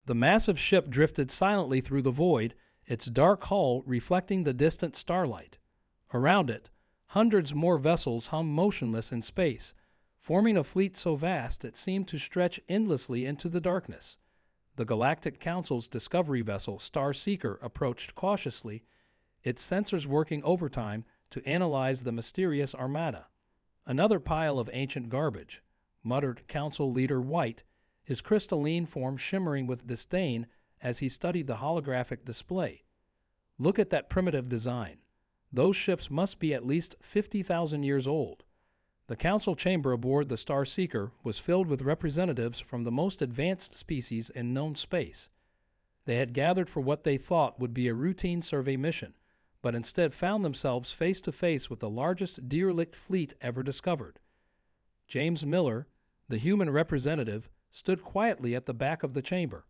The massive ship drifted silently through the void, its dark hull reflecting the distant starlight. Around it, hundreds more vessels hung motionless in space, forming a fleet so vast it seemed to stretch endlessly into the darkness. The Galactic Council's discovery vessel, Star Seeker, approached cautiously, its sensors working overtime to analyze the mysterious armada. "Another pile of ancient garbage," muttered Council Leader White, his crystalline form shimmering with disdain as he studied the holographic display. "Look at that primitive design. Those ships must be at least 50,000 years old." The council chamber aboard the Star Seeker was filled with representatives from the most advanced species in known space. They had gathered for what they thought would be a routine survey mission, but instead found themselves face to face with the largest derelict fleet ever discovered. James Miller, the human representative, stood quietly at the back of the chamber.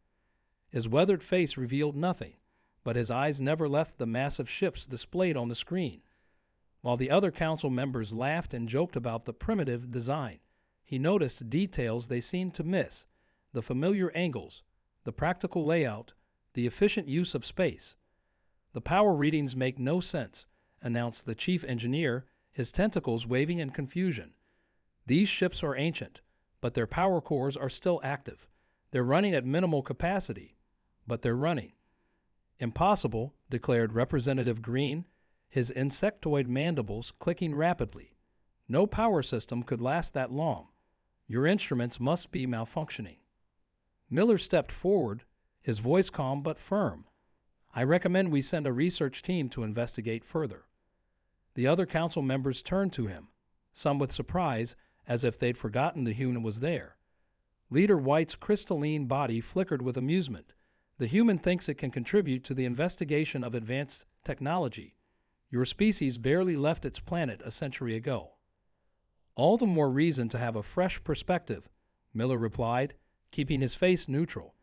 His weathered face revealed nothing, but his eyes never left the massive ships displayed on the screen. While the other council members laughed and joked about the primitive design, he noticed details they seemed to miss: the familiar angles, the practical layout, the efficient use of space. "The power readings make no sense," announced the chief engineer, his tentacles waving in confusion. "These ships are ancient, but their power cores are still active. They're running at minimal capacity, but they're running." "Impossible," declared Representative Green, his insectoid mandibles clicking rapidly. "No power system could last that long. Your instruments must be malfunctioning." Miller stepped forward, his voice calm but firm. "I recommend we send a research team to investigate further." The other council members turned to him, some with surprise, as if they'd forgotten the human was there. Leader White's crystalline body flickered with amusement. "The human thinks it can contribute to the investigation of advanced technology. Your species barely left its planet a century ago." "All the more reason to have a fresh perspective," Miller replied, keeping his face neutral.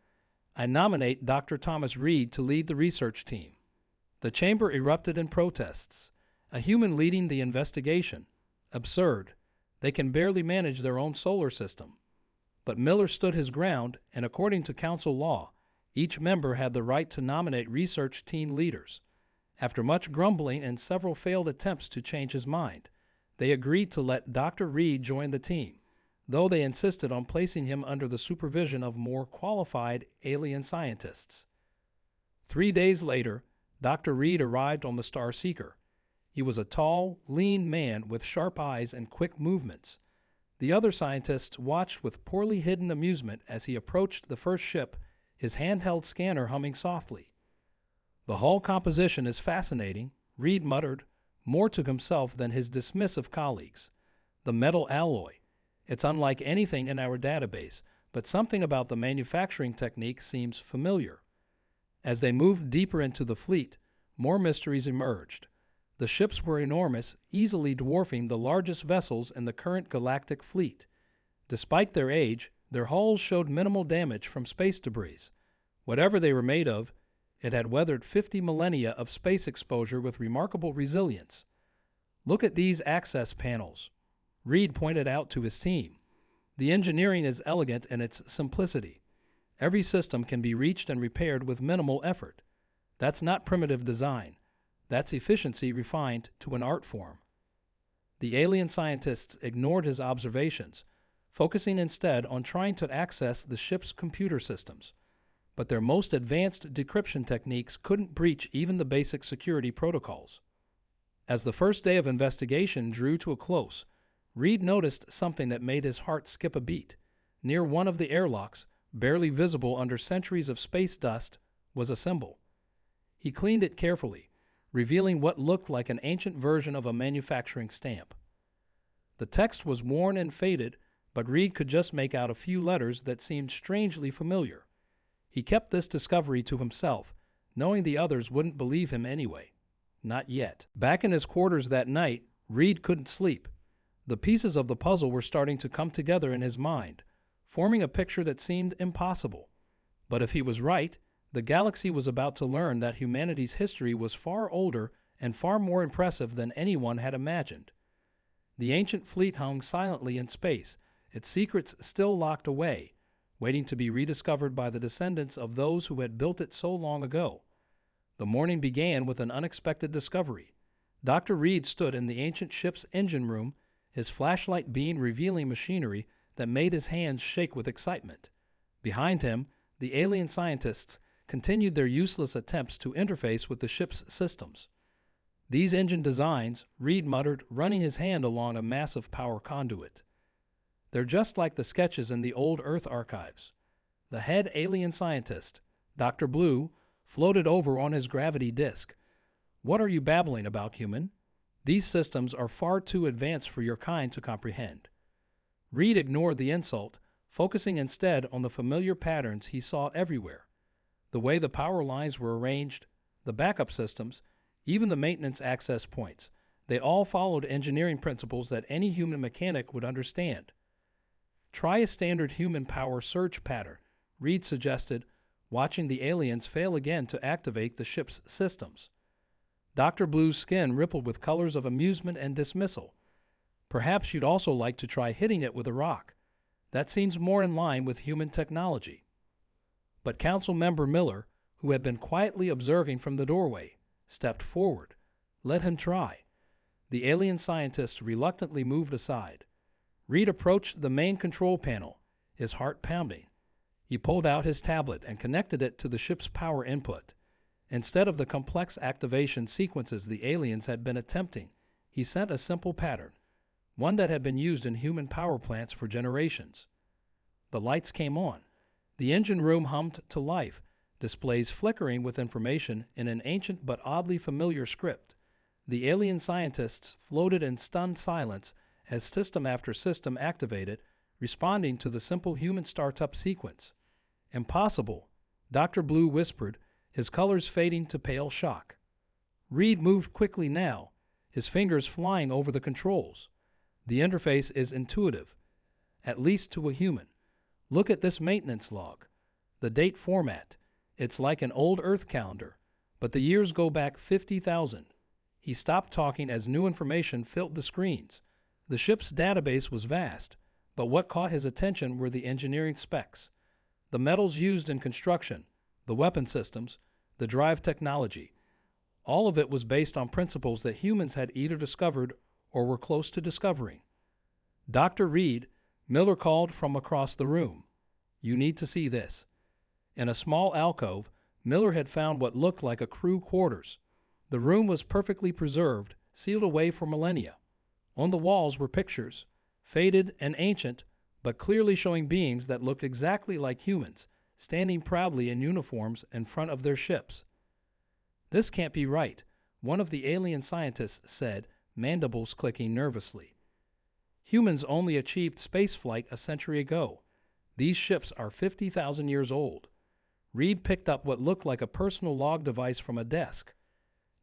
"I nominate Dr. Thomas Reed to lead the research team." The chamber erupted in protests. A human leading the investigation? Absurd. They can barely manage their own solar system. But Miller stood his ground, and according to council law, each member had the right to nominate research team leaders. After much grumbling and several failed attempts to change his mind, they agreed to let Dr. Reed join the team, though they insisted on placing him under the supervision of more qualified alien scientists. 3 days later, Dr. Reed arrived on the Star Seeker. He was a tall, lean man with sharp eyes and quick movements. The other scientists watched with poorly hidden amusement as he approached the first ship, his handheld scanner humming softly. "The hull composition is fascinating," Reed muttered, more to himself than his dismissive colleagues. "The metal alloy. It's unlike anything in our database, but something about the manufacturing technique seems familiar." As they moved deeper into the fleet, more mysteries emerged. The ships were enormous, easily dwarfing the largest vessels in the current galactic fleet. Despite their age, their hulls showed minimal damage from space debris. Whatever they were made of, it had weathered 50 millennia of space exposure with remarkable resilience. "Look at these access panels," Reed pointed out to his team. "The engineering is elegant in its simplicity. Every system can be reached and repaired with minimal effort. That's not primitive design. That's efficiency refined to an art form." The alien scientists ignored his observations, focusing instead on trying to access the ship's computer systems. But their most advanced decryption techniques couldn't breach even the basic security protocols. As the first day of investigation drew to a close, Reed noticed something that made his heart skip a beat. Near one of the airlocks, barely visible under centuries of space dust, was a symbol. He cleaned it carefully, revealing what looked like an ancient version of a manufacturing stamp. The text was worn and faded, but Reed could just make out a few letters that seemed strangely familiar. He kept this discovery to himself, knowing the others wouldn't believe him anyway. Not yet. Back in his quarters that night, Reed couldn't sleep. The pieces of the puzzle were starting to come together in his mind, forming a picture that seemed impossible. But if he was right, the galaxy was about to learn that humanity's history was far older and far more impressive than anyone had imagined. The ancient fleet hung silently in space, its secrets still locked away, waiting to be rediscovered by the descendants of those who had built it so long ago. The morning began with an unexpected discovery. Dr. Reed stood in the ancient ship's engine room, his flashlight beam revealing machinery that made his hands shake with excitement. Behind him, the alien scientists continued their useless attempts to interface with the ship's systems. "These engine designs," Reed muttered, running his hand along a massive power conduit. "They're just like the sketches in the old Earth archives." The head alien scientist, Dr. Blue, floated over on his gravity disk. "What are you babbling about, human? These systems are far too advanced for your kind to comprehend." Reed ignored the insult, focusing instead on the familiar patterns he saw everywhere. The way the power lines were arranged, the backup systems, even the maintenance access points, they all followed engineering principles that any human mechanic would understand. "Try a standard human power surge pattern," Reed suggested, watching the aliens fail again to activate the ship's systems. Dr. Blue's skin rippled with colors of amusement and dismissal. "Perhaps you'd also like to try hitting it with a rock. That seems more in line with human technology." But Council Member Miller, who had been quietly observing from the doorway, stepped forward. "Let him try." The alien scientist reluctantly moved aside. Reed approached the main control panel, his heart pounding. He pulled out his tablet and connected it to the ship's power input. Instead of the complex activation sequences the aliens had been attempting, he sent a simple pattern, one that had been used in human power plants for generations. The lights came on. The engine room hummed to life, displays flickering with information in an ancient but oddly familiar script. The alien scientists floated in stunned silence as system after system activated, responding to the simple human startup sequence. "Impossible," Dr. Blue whispered, his colors fading to pale shock. Reed moved quickly now, his fingers flying over the controls. "The interface is intuitive, at least to a human. Look at this maintenance log. The date format. It's like an old Earth calendar, but the years go back 50,000. He stopped talking as new information filled the screens. The ship's database was vast, but what caught his attention were the engineering specs. The metals used in construction, the weapon systems, the drive technology. All of it was based on principles that humans had either discovered or were close to discovering. "Dr. Reed," Miller called from across the room. "You need to see this." In a small alcove, Miller had found what looked like a crew quarters. The room was perfectly preserved, sealed away for millennia. On the walls were pictures, faded and ancient, but clearly showing beings that looked exactly like humans, standing proudly in uniforms in front of their ships. "This can't be right," one of the alien scientists said, mandibles clicking nervously. "Humans only achieved spaceflight a century ago. These ships are 50,000 years old." Reed picked up what looked like a personal log device from a desk.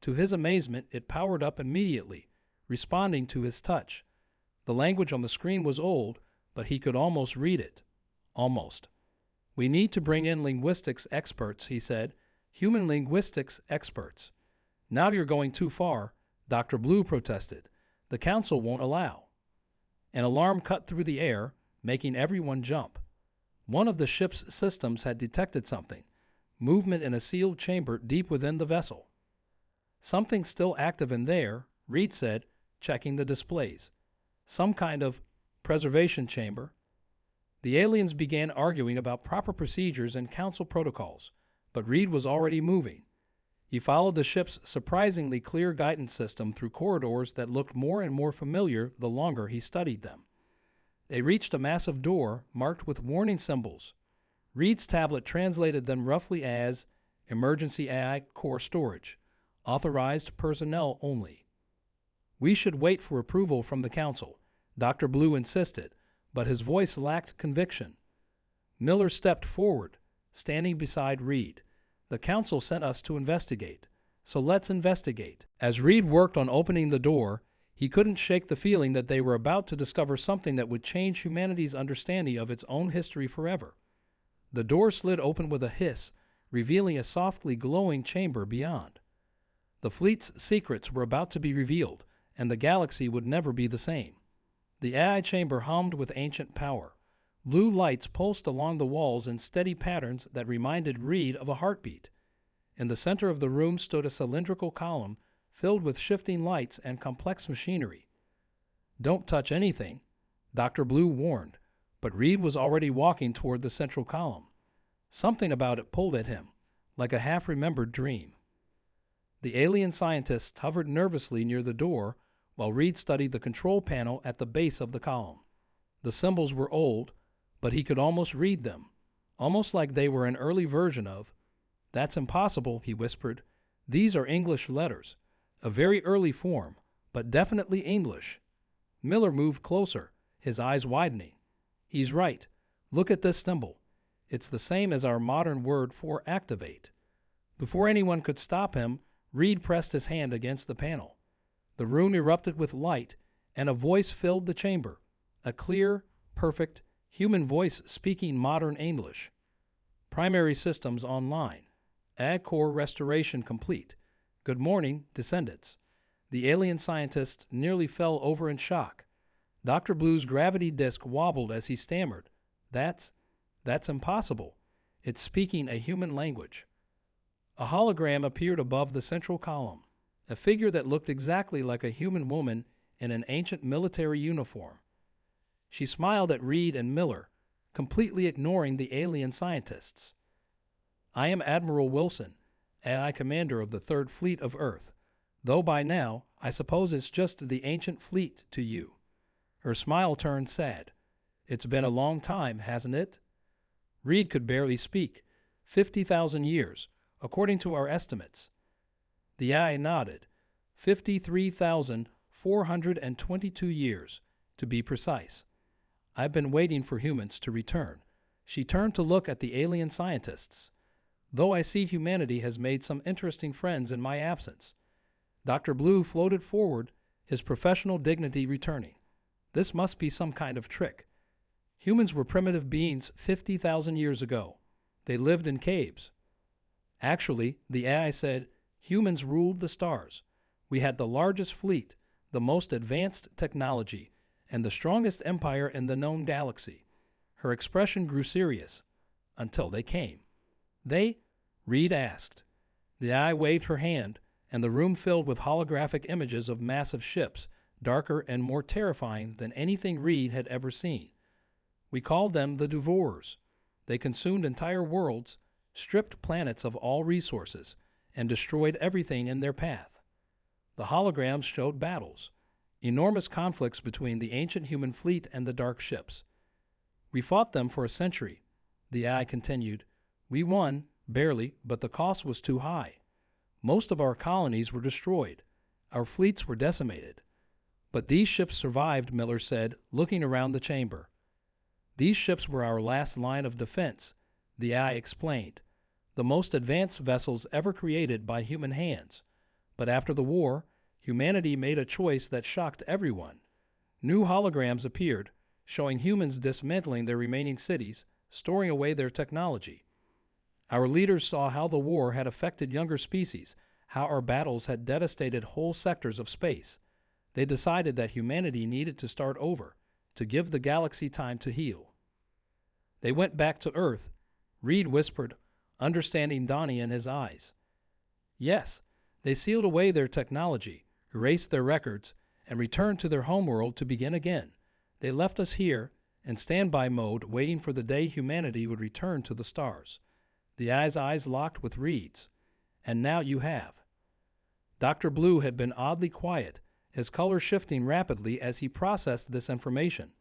To his amazement, it powered up immediately, responding to his touch. The language on the screen was old, but he could almost read it. Almost. "We need to bring in linguistics experts," he said. "Human linguistics experts." "Now you're going too far," Dr. Blue protested. "The council won't allow." An alarm cut through the air, making everyone jump. One of the ship's systems had detected something, movement in a sealed chamber deep within the vessel. "Something still active in there," Reed said, checking the displays. "Some kind of preservation chamber." The aliens began arguing about proper procedures and council protocols, but Reed was already moving. He followed the ship's surprisingly clear guidance system through corridors that looked more and more familiar the longer he studied them. They reached a massive door marked with warning symbols. Reed's tablet translated them roughly as "Emergency AI Core Storage. Authorized personnel only." "We should wait for approval from the council," Dr. Blue insisted, but his voice lacked conviction. Miller stepped forward, standing beside Reed. "The council sent us to investigate, so let's investigate." As Reed worked on opening the door, he couldn't shake the feeling that they were about to discover something that would change humanity's understanding of its own history forever. The door slid open with a hiss, revealing a softly glowing chamber beyond. The fleet's secrets were about to be revealed, and the galaxy would never be the same. The AI chamber hummed with ancient power. Blue lights pulsed along the walls in steady patterns that reminded Reed of a heartbeat. In the center of the room stood a cylindrical column filled with shifting lights and complex machinery. "Don't touch anything," Dr. Blue warned, but Reed was already walking toward the central column. Something about it pulled at him, like a half-remembered dream. The alien scientists hovered nervously near the door while Reed studied the control panel at the base of the column. The symbols were old, but he could almost read them, almost like they were an early version of— "That's impossible," he whispered. "These are English letters, a very early form, but definitely English." Miller moved closer, his eyes widening. "He's right. Look at this symbol. It's the same as our modern word for activate." Before anyone could stop him, Reed pressed his hand against the panel. The room erupted with light, and a voice filled the chamber, a clear, perfect, human voice speaking modern English. "Primary systems online. Ag core restoration complete. Good morning, descendants." The alien scientists nearly fell over in shock. Dr. Blue's gravity disk wobbled as he stammered, That's impossible. It's speaking a human language." A hologram appeared above the central column, a figure that looked exactly like a human woman in an ancient military uniform. She smiled at Reed and Miller, completely ignoring the alien scientists. "I am Admiral Wilson, AI Commander of the Third Fleet of Earth, though by now I suppose it's just the ancient fleet to you." Her smile turned sad. "It's been a long time, hasn't it?" Reed could barely speak. 50,000 years, according to our estimates. The eye nodded. 53,422 years, to be precise. "I've been waiting for humans to return." She turned to look at the alien scientists. "Though I see humanity has made some interesting friends in my absence." Dr. Blue floated forward, his professional dignity returning. "This must be some kind of trick. Humans were primitive beings 50,000 years ago. They lived in caves." "Actually," the AI said, "humans ruled the stars. We had the largest fleet, the most advanced technology, and the strongest empire in the known galaxy." Her expression grew serious. "Until they came." "They?" Reed asked. The eye waved her hand, and the room filled with holographic images of massive ships, darker and more terrifying than anything Reed had ever seen. "We called them the Devourers. They consumed entire worlds, stripped planets of all resources, and destroyed everything in their path." The holograms showed battles, enormous conflicts between the ancient human fleet and the dark ships. "We fought them for a century," the eye continued. "We won, barely, but the cost was too high. Most of our colonies were destroyed. Our fleets were decimated. But these ships survived," Miller said, looking around the chamber. "These ships were our last line of defense," the eye explained. "The most advanced vessels ever created by human hands. But after the war, humanity made a choice that shocked everyone. New holograms appeared, showing humans dismantling their remaining cities, storing away their technology. Our leaders saw how the war had affected younger species, how our battles had devastated whole sectors of space. They decided that humanity needed to start over, to give the galaxy time to heal. They went back to Earth," Reed whispered, understanding Donnie in his eyes. "Yes, they sealed away their technology, erased their records, and returned to their homeworld to begin again. They left us here, in standby mode, waiting for the day humanity would return to the stars." The eye's eyes locked with Reed's. "And now you have." Dr. Blue had been oddly quiet, his color shifting rapidly as he processed this information.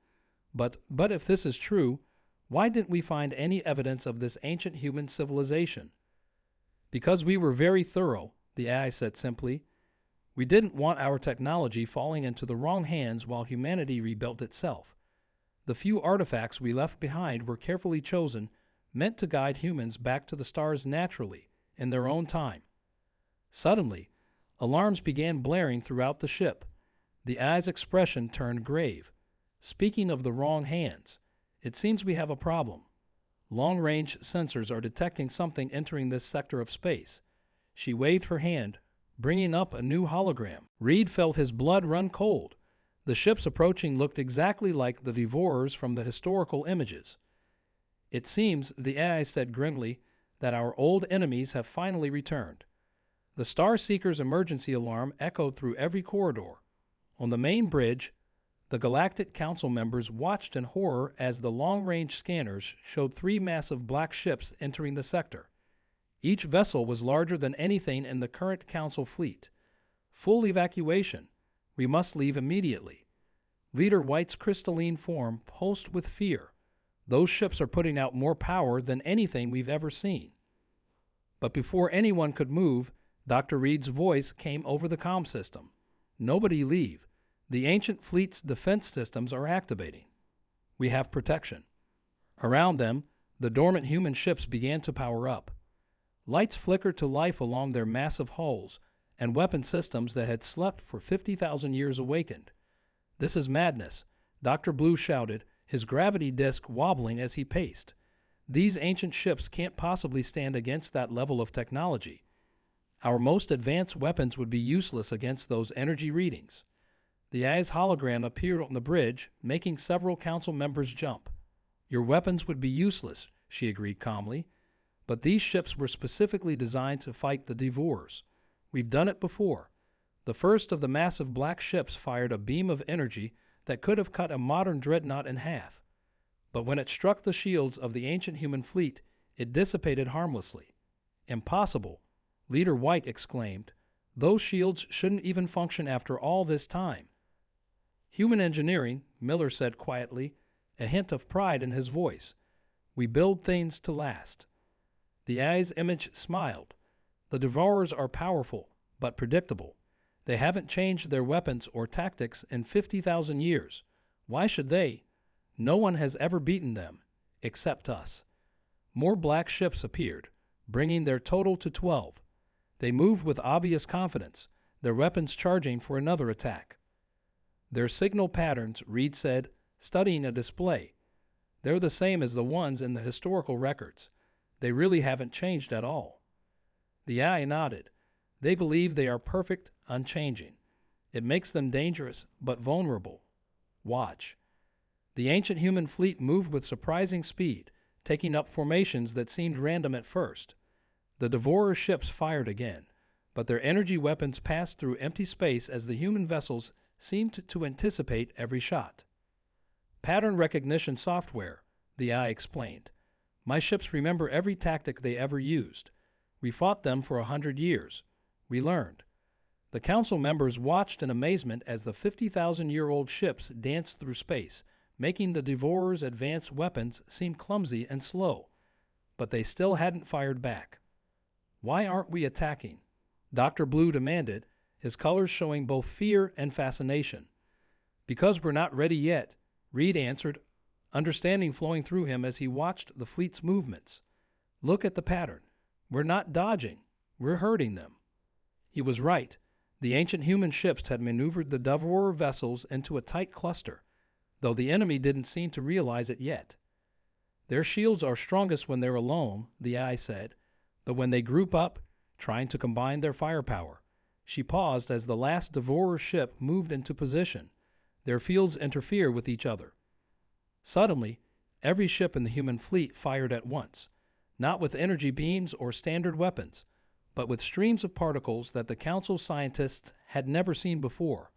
But if this is true, why didn't we find any evidence of this ancient human civilization?" "Because we were very thorough," the AI said simply. "We didn't want our technology falling into the wrong hands while humanity rebuilt itself. The few artifacts we left behind were carefully chosen, meant to guide humans back to the stars naturally, in their own time." Suddenly, alarms began blaring throughout the ship. The eye's expression turned grave. "Speaking of the wrong hands, it seems we have a problem. Long-range sensors are detecting something entering this sector of space." She waved her hand, bringing up a new hologram. Reed felt his blood run cold. The ships approaching looked exactly like the Devourers from the historical images. It seems, the AI said grimly, that our old enemies have finally returned. The Star Seeker's emergency alarm echoed through every corridor. On the main bridge, the Galactic Council members watched in horror as the long-range scanners showed 3 massive black ships entering the sector. Each vessel was larger than anything in the current Council fleet. Full evacuation. We must leave immediately. Leader White's crystalline form pulsed with fear. Those ships are putting out more power than anything we've ever seen. But before anyone could move, Dr. Reed's voice came over the comm system. Nobody leave. The ancient fleet's defense systems are activating. We have protection. Around them, the dormant human ships began to power up. Lights flickered to life along their massive hulls, and weapon systems that had slept for 50,000 years awakened. This is madness, Dr. Blue shouted, his gravity disk wobbling as he paced. These ancient ships can't possibly stand against that level of technology. Our most advanced weapons would be useless against those energy readings. The AI's hologram appeared on the bridge, making several council members jump. Your weapons would be useless, she agreed calmly. But these ships were specifically designed to fight the Devourers. We've done it before. The first of the massive black ships fired a beam of energy that could have cut a modern dreadnought in half. But when it struck the shields of the ancient human fleet, it dissipated harmlessly. Impossible, Leader White exclaimed. Those shields shouldn't even function after all this time. Human engineering, Miller said quietly, a hint of pride in his voice. We build things to last. The AI's image smiled. The Devourers are powerful, but predictable. They haven't changed their weapons or tactics in 50,000 years. Why should they? No one has ever beaten them, except us. More black ships appeared, bringing their total to 12. They moved with obvious confidence, their weapons charging for another attack. Their signal patterns, Reed said, studying a display. They're the same as the ones in the historical records. They really haven't changed at all. The AI nodded. They believe they are perfect, unchanging. It makes them dangerous, but vulnerable. Watch. The ancient human fleet moved with surprising speed, taking up formations that seemed random at first. The Devourer ships fired again, but their energy weapons passed through empty space as the human vessels seemed to anticipate every shot. Pattern recognition software, the AI explained. My ships remember every tactic they ever used. We fought them for 100 years. We learned. The council members watched in amazement as the 50,000-year-old ships danced through space, making the Devourers' advanced weapons seem clumsy and slow. But they still hadn't fired back. Why aren't we attacking? Dr. Blue demanded, his colors showing both fear and fascination. Because we're not ready yet, Reed answered, understanding flowing through him as he watched the fleet's movements. Look at the pattern. We're not dodging. We're hurting them. He was right. The ancient human ships had maneuvered the Devourer vessels into a tight cluster, though the enemy didn't seem to realize it yet. Their shields are strongest when they're alone, the AI said, but when they group up, trying to combine their firepower. She paused as the last Devourer ship moved into position. Their fields interfere with each other. Suddenly, every ship in the human fleet fired at once, not with energy beams or standard weapons, but with streams of particles that the Council scientists had never seen before.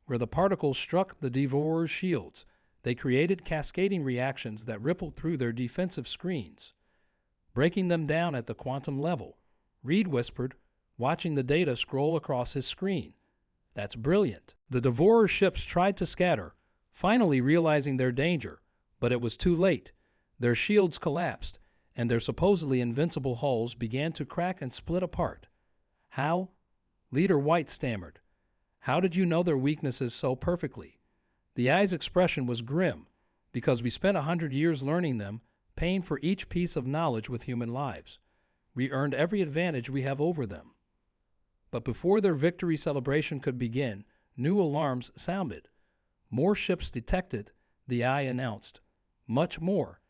Where the particles struck the Devourer's shields, they created cascading reactions that rippled through their defensive screens. Breaking them down at the quantum level, Reed whispered, watching the data scroll across his screen. That's brilliant. The Devourer ships tried to scatter, finally realizing their danger, but it was too late. Their shields collapsed, and their supposedly invincible hulls began to crack and split apart. How? Leader White stammered. How did you know their weaknesses so perfectly? The eye's expression was grim, because we spent 100 years learning them, paying for each piece of knowledge with human lives. We earned every advantage we have over them. But before their victory celebration could begin, new alarms sounded. More ships detected, the eye announced. Much more.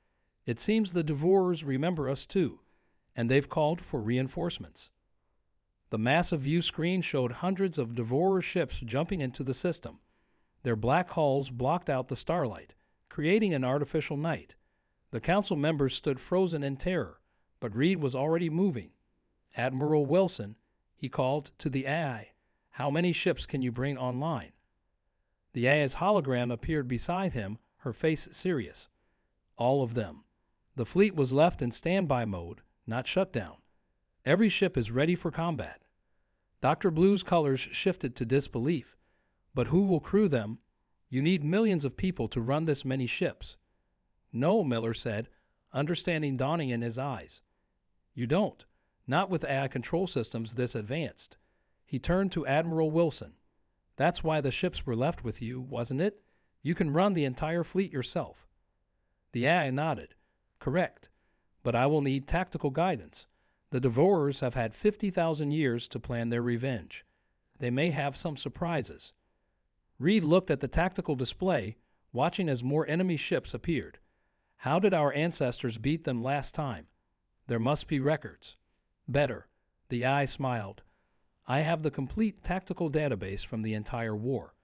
It seems the Devourers remember us too, and they've called for reinforcements. The massive view screen showed hundreds of Devourer ships jumping into the system. Their black hulls blocked out the starlight, creating an artificial night. The council members stood frozen in terror, but Reed was already moving. Admiral Wilson, he called to the AI, "How many ships can you bring online?" The AI's hologram appeared beside him, her face serious. "All of them. The fleet was left in standby mode, not shut down. Every ship is ready for combat." Dr. Blue's colors shifted to disbelief. "But who will crew them? You need millions of people to run this many ships." "No," Miller said, understanding dawning in his eyes. "You don't. Not with AI control systems this advanced." He turned to Admiral Wilson. "That's why the ships were left with you, wasn't it? You can run the entire fleet yourself." The AI nodded. "Correct. But I will need tactical guidance. The Devourers have had 50,000 years to plan their revenge. They may have some surprises." Reed looked at the tactical display, watching as more enemy ships appeared. "How did our ancestors beat them last time? There must be records." "Better." The eye smiled. "I have the complete tactical database from the entire war.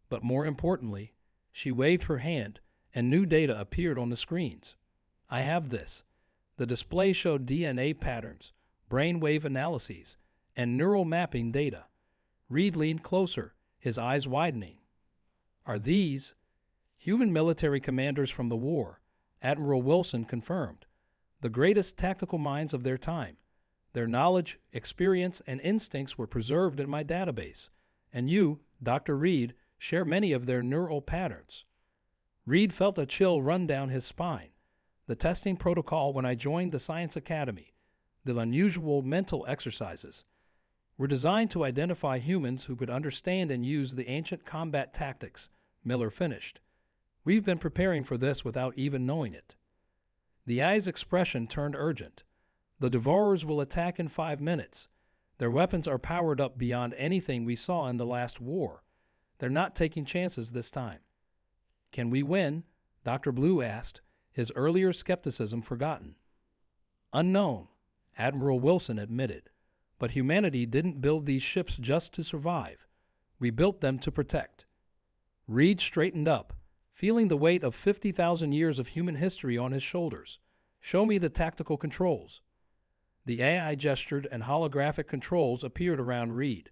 But more importantly," she waved her hand, and new data appeared on the screens. "I have this." The display showed DNA patterns, brainwave analyses, and neural mapping data. Reed leaned closer, his eyes widening. "Are these human military commanders from the war?" Admiral Wilson confirmed. "The greatest tactical minds of their time. Their knowledge, experience, and instincts were preserved in my database. And you, Dr. Reed, share many of their neural patterns." Reed felt a chill run down his spine. The testing protocol when I joined the Science Academy, the unusual mental exercises, were designed to identify humans who could understand and use the ancient combat tactics, Miller finished. "We've been preparing for this without even knowing it." The eye's expression turned urgent. "The Devourers will attack in 5 minutes. Their weapons are powered up beyond anything we saw in the last war. They're not taking chances this time." "Can we win?" Dr. Blue asked, his earlier skepticism forgotten. "Unknown," Admiral Wilson admitted. "But humanity didn't build these ships just to survive. We built them to protect." Reed straightened up, feeling the weight of 50,000 years of human history on his shoulders. "Show me the tactical controls." The AI gestured and holographic controls appeared around Reed.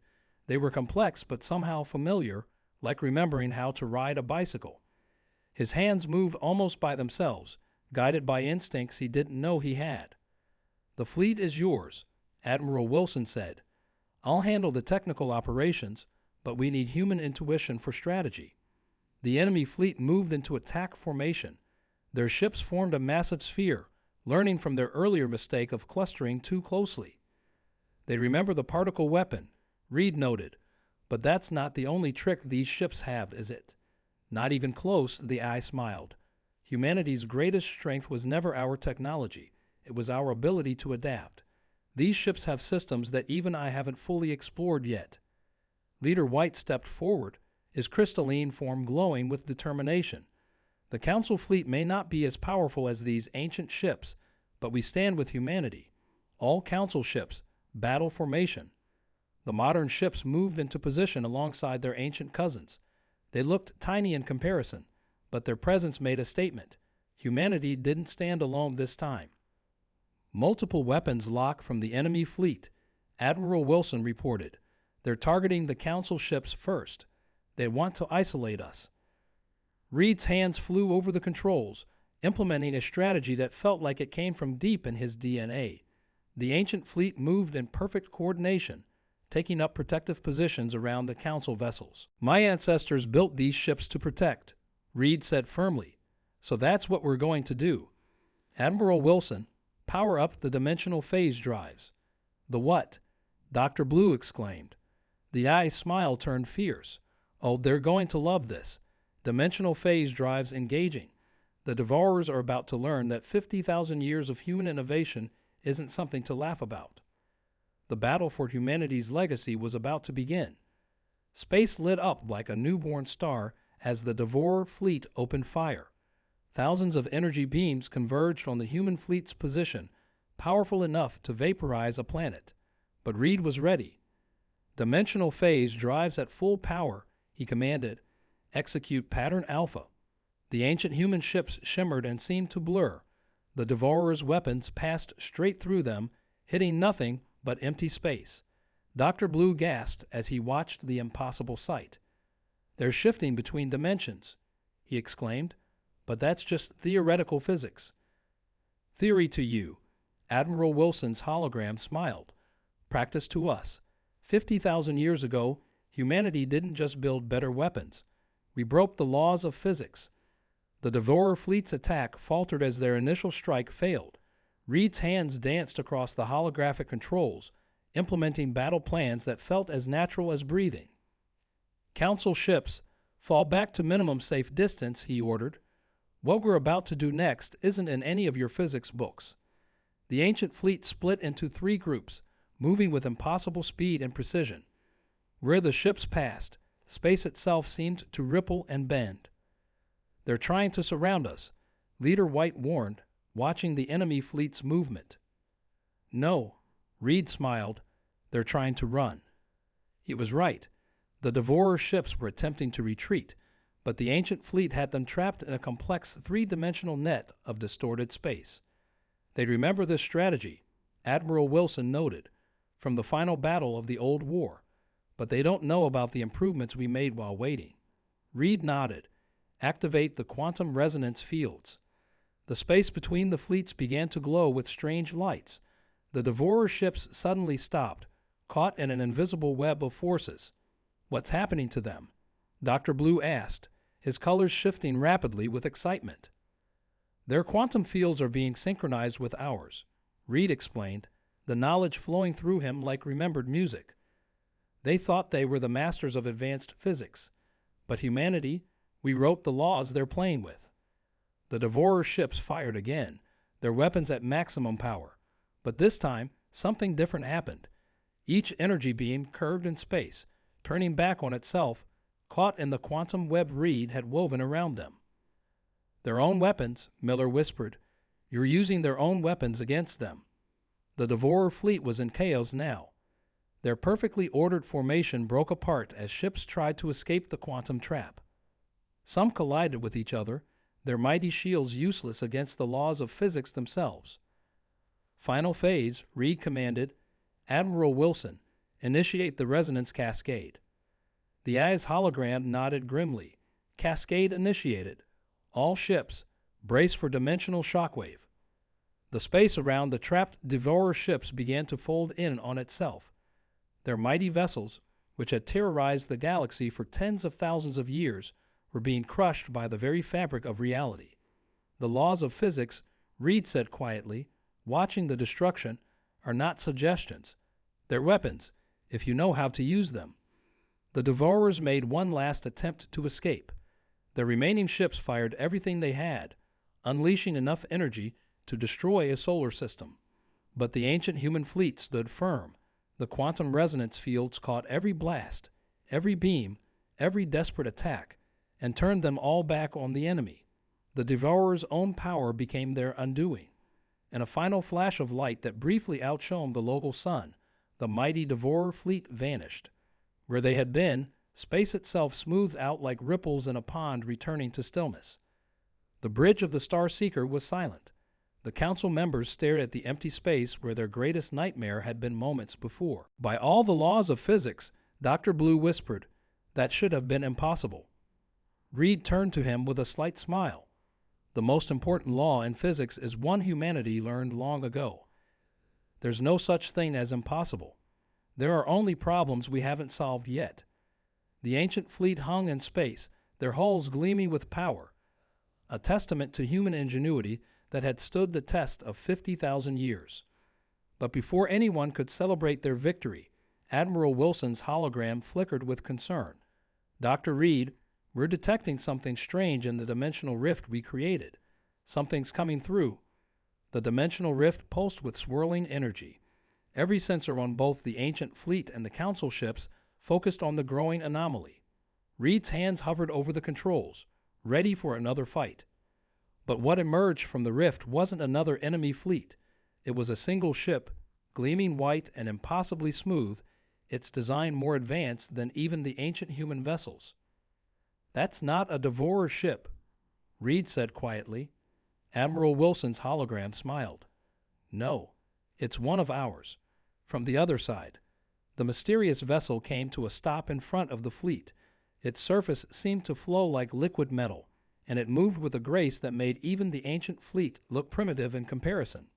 They were complex but somehow familiar, like remembering how to ride a bicycle. His hands moved almost by themselves, guided by instincts he didn't know he had. "The fleet is yours," Admiral Wilson said. "I'll handle the technical operations, but we need human intuition for strategy." The enemy fleet moved into attack formation. Their ships formed a massive sphere, learning from their earlier mistake of clustering too closely. "They remember the particle weapon," Reed noted. "But that's not the only trick these ships have, is it?" "Not even close," the eye smiled. "Humanity's greatest strength was never our technology. It was our ability to adapt. These ships have systems that even I haven't fully explored yet." Leader White stepped forward, his crystalline form glowing with determination. "The Council fleet may not be as powerful as these ancient ships, but we stand with humanity. All Council ships, battle formation." The modern ships moved into position alongside their ancient cousins. They looked tiny in comparison, but their presence made a statement. Humanity didn't stand alone this time. "Multiple weapons lock from the enemy fleet," Admiral Wilson reported. "They're targeting the Council ships first. They want to isolate us." Reed's hands flew over the controls, implementing a strategy that felt like it came from deep in his DNA. The ancient fleet moved in perfect coordination, taking up protective positions around the Council vessels. "My ancestors built these ships to protect," Reed said firmly. "So that's what we're going to do." "Admiral Wilson, power up the dimensional phase drives." "The what?" Dr. Blue exclaimed. The eye's smile turned fierce. "Oh, they're going to love this. Dimensional phase drives engaging. The Devourers are about to learn that 50,000 years of human innovation isn't something to laugh about." The battle for humanity's legacy was about to begin. Space lit up like a newborn star as the Devourer fleet opened fire. Thousands of energy beams converged on the human fleet's position, powerful enough to vaporize a planet. But Reed was ready. "Dimensional phase drives at full power," he commanded, Execute Pattern Alpha. The ancient human ships shimmered and seemed to blur. The Devourer's weapons passed straight through them, hitting nothing but empty space. Dr. Blue gasped as he watched the impossible sight. "They're shifting between dimensions," he exclaimed. "But that's just theoretical physics." "Theory to you." Admiral Wilson's hologram smiled. "Practice to us. 50,000 years ago, humanity didn't just build better weapons. We broke the laws of physics. The Devourer fleet's attack faltered as their initial strike failed. Reed's hands danced across the holographic controls, implementing battle plans that felt as natural as breathing. "Council ships, fall back to minimum safe distance," he ordered. "What we're about to do next isn't in any of your physics books." The ancient fleet split into 3 groups, moving with impossible speed and precision. Where the ships passed, space itself seemed to ripple and bend. "They're trying to surround us," Leader White warned, watching the enemy fleet's movement. "No," Reed smiled. "They're trying to run." He was right. The Devourer ships were attempting to retreat, but the ancient fleet had them trapped in a complex 3-dimensional net of distorted space. "They'd remember this strategy," Admiral Wilson noted, "from the final battle of the Old War, but they don't know about the improvements we made while waiting." Reed nodded. "Activate the quantum resonance fields." The space between the fleets began to glow with strange lights. The Devourer ships suddenly stopped, caught in an invisible web of forces. "What's happening to them?" Dr. Blue asked, his colors shifting rapidly with excitement. "Their quantum fields are being synchronized with ours," Reed explained, the knowledge flowing through him like remembered music. "They thought they were the masters of advanced physics, but humanity, we wrote the laws they're playing with." The Devourer ships fired again, their weapons at maximum power, but this time something different happened. Each energy beam curved in space, turning back on itself, caught in the quantum web Reed had woven around them. "Their own weapons," Miller whispered. "You're using their own weapons against them." The Devourer fleet was in chaos now. Their perfectly ordered formation broke apart as ships tried to escape the quantum trap. Some collided with each other, their mighty shields useless against the laws of physics themselves. "Final phase," Reed commanded. "Admiral Wilson, initiate the resonance cascade." The eye's hologram nodded grimly. "Cascade initiated. All ships, brace for dimensional shockwave." The space around the trapped Devourer ships began to fold in on itself. Their mighty vessels, which had terrorized the galaxy for tens of thousands of years, were being crushed by the very fabric of reality. "The laws of physics," Reed said quietly, watching the destruction, "are not suggestions. They're weapons, if you know how to use them." The Devourers made one last attempt to escape. Their remaining ships fired everything they had, unleashing enough energy to destroy a solar system. But the ancient human fleet stood firm. The quantum resonance fields caught every blast, every beam, every desperate attack, and turned them all back on the enemy. The Devourer's own power became their undoing. In a final flash of light that briefly outshone the local sun, the mighty Devourer fleet vanished. Where they had been, space itself smoothed out like ripples in a pond returning to stillness. The bridge of the Star Seeker was silent. The council members stared at the empty space where their greatest nightmare had been moments before. "By all the laws of physics," Dr. Blue whispered, "that should have been impossible." Reed turned to him with a slight smile. "The most important law in physics is one humanity learned long ago. There's no such thing as impossible. There are only problems we haven't solved yet." The ancient fleet hung in space, their hulls gleaming with power, a testament to human ingenuity that had stood the test of 50,000 years. But before anyone could celebrate their victory, Admiral Wilson's hologram flickered with concern. "Dr. Reed, we're detecting something strange in the dimensional rift we created. Something's coming through." The dimensional rift pulsed with swirling energy. Every sensor on both the ancient fleet and the council ships focused on the growing anomaly. Reed's hands hovered over the controls, ready for another fight. But what emerged from the rift wasn't another enemy fleet. It was a single ship, gleaming white and impossibly smooth, its design more advanced than even the ancient human vessels. "That's not a Devourer ship," Reed said quietly. Admiral Wilson's hologram smiled. "No, it's one of ours. From the other side." The mysterious vessel came to a stop in front of the fleet. Its surface seemed to flow like liquid metal, and it moved with a grace that made even the ancient fleet look primitive in comparison.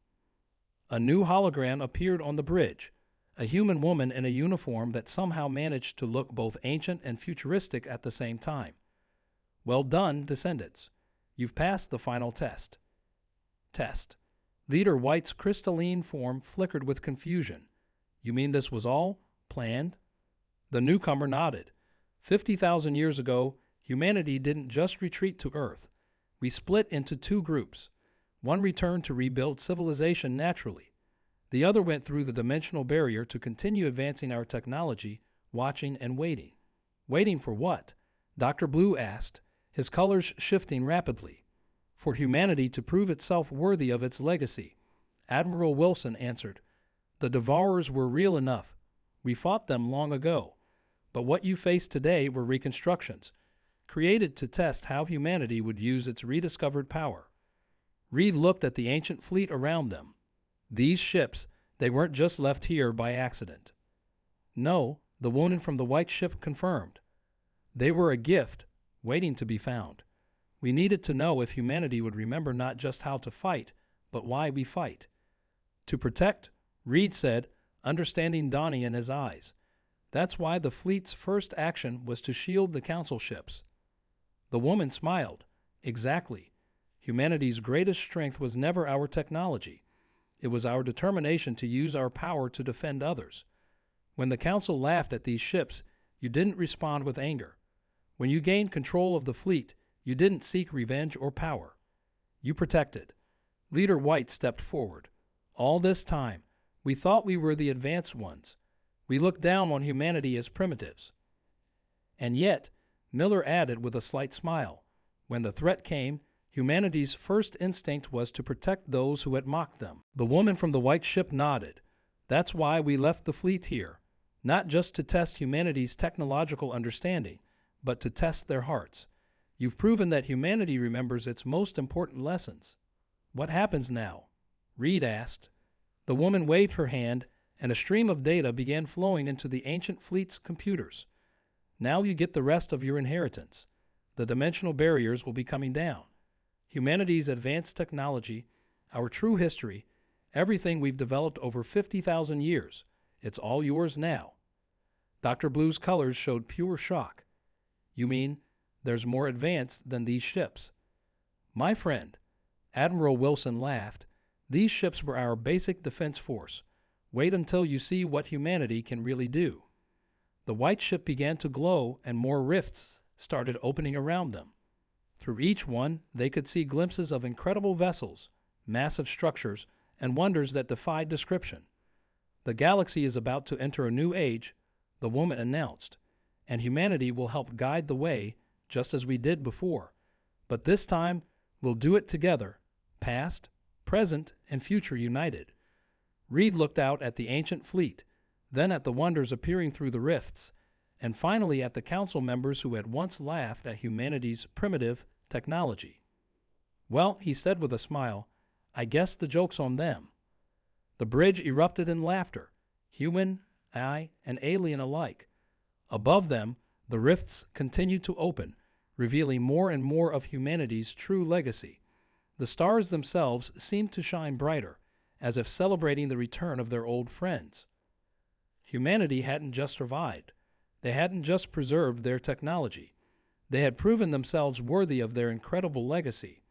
A new hologram appeared on the bridge, a human woman in a uniform that somehow managed to look both ancient and futuristic at the same time. "Well done, descendants. You've passed the final test." Test. Leader White's crystalline form flickered with confusion. "You mean this was all planned?" The newcomer nodded. 50,000 years ago, humanity didn't just retreat to Earth. We split into two groups. One returned to rebuild civilization naturally. The other went through the dimensional barrier to continue advancing our technology, watching and waiting. "Waiting for what?" Dr. Blue asked, his colors shifting rapidly. "For humanity to prove itself worthy of its legacy," Admiral Wilson answered. "The Devourers were real enough. We fought them long ago. But what you face today were reconstructions, created to test how humanity would use its rediscovered power." Reed looked at the ancient fleet around them. These ships, they weren't just left here by accident. "No," the woman from the white ship confirmed. "They were a gift, waiting to be found. We needed to know if humanity would remember not just how to fight, but why we fight." "To protect," Reed said, understanding Donnie in his eyes. "That's why the fleet's first action was to shield the council ships." The woman smiled. "Exactly. Humanity's greatest strength was never our technology. It was our determination to use our power to defend others. When the council laughed at these ships, you didn't respond with anger. When you gained control of the fleet, you didn't seek revenge or power. You protected." Leader White stepped forward. "All this time, we thought we were the advanced ones. We looked down on humanity as primitives." "And yet," Miller added with a slight smile, "when the threat came, humanity's first instinct was to protect those who had mocked them." The woman from the white ship nodded. "That's why we left the fleet here, not just to test humanity's technological understanding, but to test their hearts. You've proven that humanity remembers its most important lessons." "What happens now?" Reed asked. The woman waved her hand, and a stream of data began flowing into the ancient fleet's computers. "Now you get the rest of your inheritance. The dimensional barriers will be coming down. Humanity's advanced technology, our true history, everything we've developed over 50,000 years, it's all yours now." Dr. Blue's colors showed pure shock. "You mean there's more advanced than these ships?" "My friend," Admiral Wilson laughed, "these ships were our basic defense force. Wait until you see what humanity can really do." The white ship began to glow, and more rifts started opening around them. Through each one, they could see glimpses of incredible vessels, massive structures, and wonders that defied description. "The galaxy is about to enter a new age," the woman announced, "and humanity will help guide the way, just as we did before. But this time, we'll do it together, past, present, and future united." Reed looked out at the ancient fleet, then at the wonders appearing through the rifts, and finally at the council members who had once laughed at humanity's primitive technology. "Well," he said with a smile, "I guess the joke's on them." The bridge erupted in laughter, human, and alien alike. Above them, the rifts continued to open, revealing more and more of humanity's true legacy. The stars themselves seemed to shine brighter, as if celebrating the return of their old friends. Humanity hadn't just survived. They hadn't just preserved their technology. They had proven themselves worthy of their incredible legacy.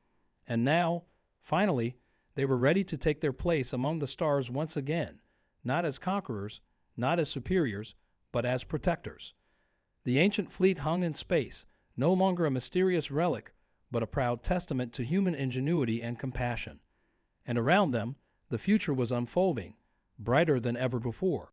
And now, finally, they were ready to take their place among the stars once again, not as conquerors, not as superiors, but as protectors. The ancient fleet hung in space, no longer a mysterious relic, but a proud testament to human ingenuity and compassion. And around them, the future was unfolding, brighter than ever before.